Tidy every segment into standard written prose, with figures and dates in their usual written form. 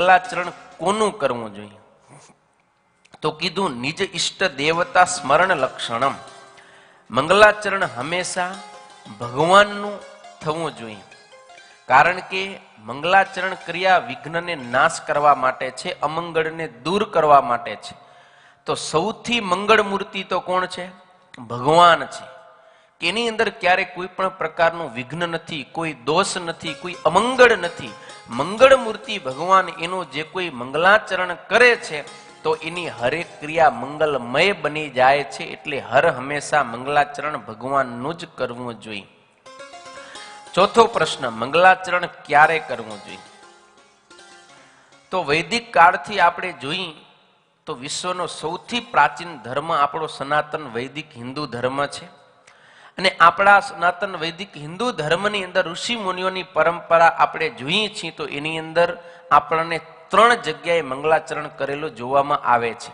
મંગલાચરણ કોનું કરવું જોઈએ? તો કીધું નિજ ઈષ્ટ દેવતા સ્મરણ લક્ષણમ. મંગલાચરણ હંમેશા ભગવાનનું થવું જોઈએ, કારણ કે મંગલાચરણ ક્રિયા વિઘ્નને નાશ કરવા માટે છે, અમંગળને દૂર કરવા માટે છે. તો સૌથી મંગળ મૂર્તિ તો કોણ છે? ભગવાન છે. કે એની અંદર ક્યારેય કોઈ પણ પ્રકારનું વિઘ્ન નથી, કોઈ દોષ નથી, કોઈ અમંગળ નથી. મંગળ મૂર્તિ ભગવાન એનું જે કોઈ મંગલાચરણ કરે છે તો એની હરેક ક્રિયા મંગલમય બની જાય છે. એટલે હર હંમેશા મંગલાચરણ ભગવાનનું જ કરવું જોઈએ. ચોથો પ્રશ્ન, મંગલાચરણ ક્યારે કરવું જોઈએ? તો વૈદિક કાળથી આપણે જોઈએ તો વિશ્વનો સૌથી પ્રાચીન ધર્મ આપણો સનાતન વૈદિક હિન્દુ ધર્મ છે. અને આપણા સનાતન વૈદિક હિન્દુ ધર્મની અંદર ઋષિ મુનિઓની પરંપરા આપણે જોઈએ છીએ તો એની અંદર આપણને 3 જગ્યાએ મંગલાચરણ કરેલું જોવામાં આવે છે.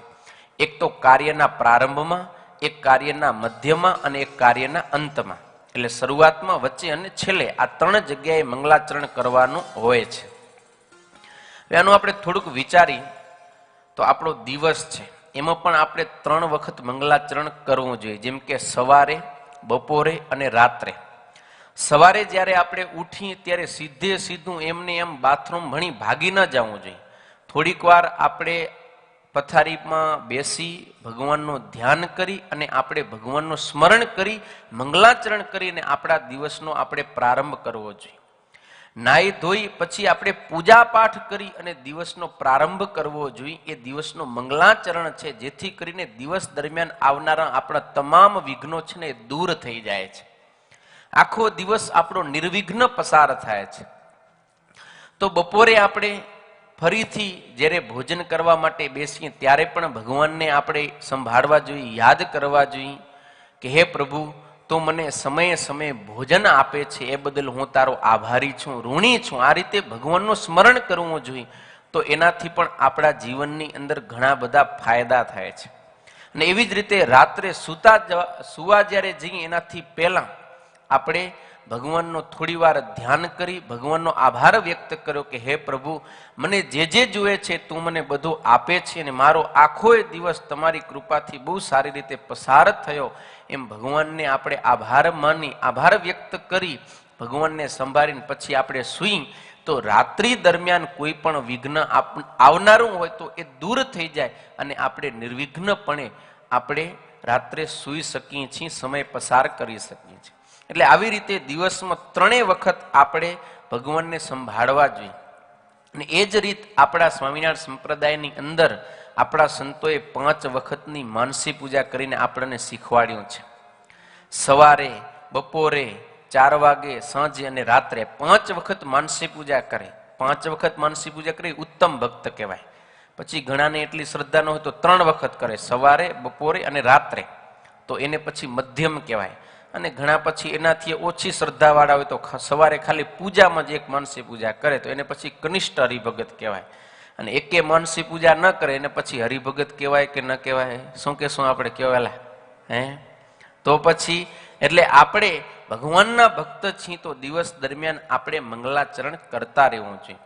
એક તો કાર્યના પ્રારંભમાં, એક કાર્યના મધ્યમાં અને એક કાર્યના અંતમાં. એટલે શરૂઆતમાં, વચ્ચે અને છેલ્લે આ 3 જગ્યાએ મંગલાચરણ કરવાનું હોય છે. આનું આપણે થોડુંક વિચારી તો આપણો દિવસ છે એમાં પણ આપણે 3 વખત મંગલાચરણ કરવું જોઈએ. જેમ કે સવારે, બપોરે અને રાત્રે. સવારે જ્યારે આપણે ઉઠીએ ત્યારે સીધું એમને એમ બાથરૂમ ભણી ભાગી ન જવું જોઈએ. થોડીક વાર આપણે પથારીમાં બેસી ભગવાનનું ધ્યાન કરી અને આપણે ભગવાનનું સ્મરણ કરી મંગલાચરણ કરીને આપણા દિવસનો આપણે પ્રારંભ કરવો જોઈએ. નાહી ધોઈ પછી આપણે પૂજા પાઠ કરી અને દિવસનો પ્રારંભ કરવો જોઈએ. એ દિવસનો મંગલાચરણ છે, જેથી કરીને દિવસ દરમિયાન આવનારા આપણા તમામ વિઘ્નો છે ને એ દૂર થઈ જાય છે. આખો દિવસ આપણો નિર્વિઘ્ન પસાર થાય છે. તો બપોરે આપણે ફરીથી જ્યારે ભોજન કરવા માટે બેસીએ ત્યારે પણ ભગવાનને આપણે સંભાળવા જોઈએ, યાદ કરવા જોઈએ કે હે પ્રભુ, તો મને સમયે સમયે ભોજન આપે છે, એ બદલ હું તારો આભારી છું, ઋણી છું. આ રીતે ભગવાનનું સ્મરણ કરવું જોઈએ. તો એનાથી પણ આપણા જીવનની અંદર ઘણા બધા ફાયદા થાય છે. અને એવી જ રીતે રાત્રે સુવા જ્યારે જઈએ એનાથી પહેલા આપણે ભગવાનનો થોડી વાર ધ્યાન કરી ભગવાનનો આભાર વ્યક્ત કર્યો કે હે પ્રભુ, મને જે જુએ છે તું મને બધું આપે છે અને મારો આખો દિવસ તમારી કૃપાથી બહુ સારી રીતે પસાર થયો. એમ ભગવાનને આપણે આભાર માની, આભાર વ્યક્ત કરી ભગવાનને સંભાળીને પછી આપણે સૂઈ તો રાત્રિ દરમિયાન કોઈ પણ વિઘ્ન આવનારું હોય તો એ દૂર થઈ જાય અને આપણે નિર્વિઘ્નપણે આપણે રાત્રે સૂઈ શકીએ છીએ, સમય પસાર કરી શકીએ છીએ. એટલે આવી રીતે દિવસમાં 3 વખત આપણે ભગવાનને સંભાળવા જોઈએ. અને એ જ રીત આપણા સ્વામિનારાયણ સંપ્રદાયની અંદર આપણા સંતોએ 5 વખતની માનસી પૂજા કરીને આપણને શીખવાડ્યું છે. સવારે, બપોરે, 4 વાગે, સાંજે અને રાત્રે 5 વખત માનસી પૂજા કરે. 5 વખત માનસી પૂજા કરી ઉત્તમ ભક્ત કહેવાય. પછી ઘણાને એટલી શ્રદ્ધા ન હોય તો 3 વખત કરે, સવારે, બપોરે અને રાત્રે, તો એને પછી મધ્યમ કહેવાય. અને ઘણા પછી એનાથી ઓછી શ્રદ્ધાવાળા હોય તો સવારે ખાલી પૂજામાં જ એક માનસી પૂજા કરે તો એને પછી કનિષ્ઠ હરિભગત કહેવાય. અને એકે માનસી પૂજા ન કરે એને પછી હરિભગત કહેવાય કે ન કહેવાય? શું કે શું આપણે કહેવાયેલા હે? તો પછી એટલે આપણે ભગવાનના ભક્ત છીએ તો દિવસ દરમિયાન આપણે મંગલાચરણ કરતા રહેવું જોઈએ.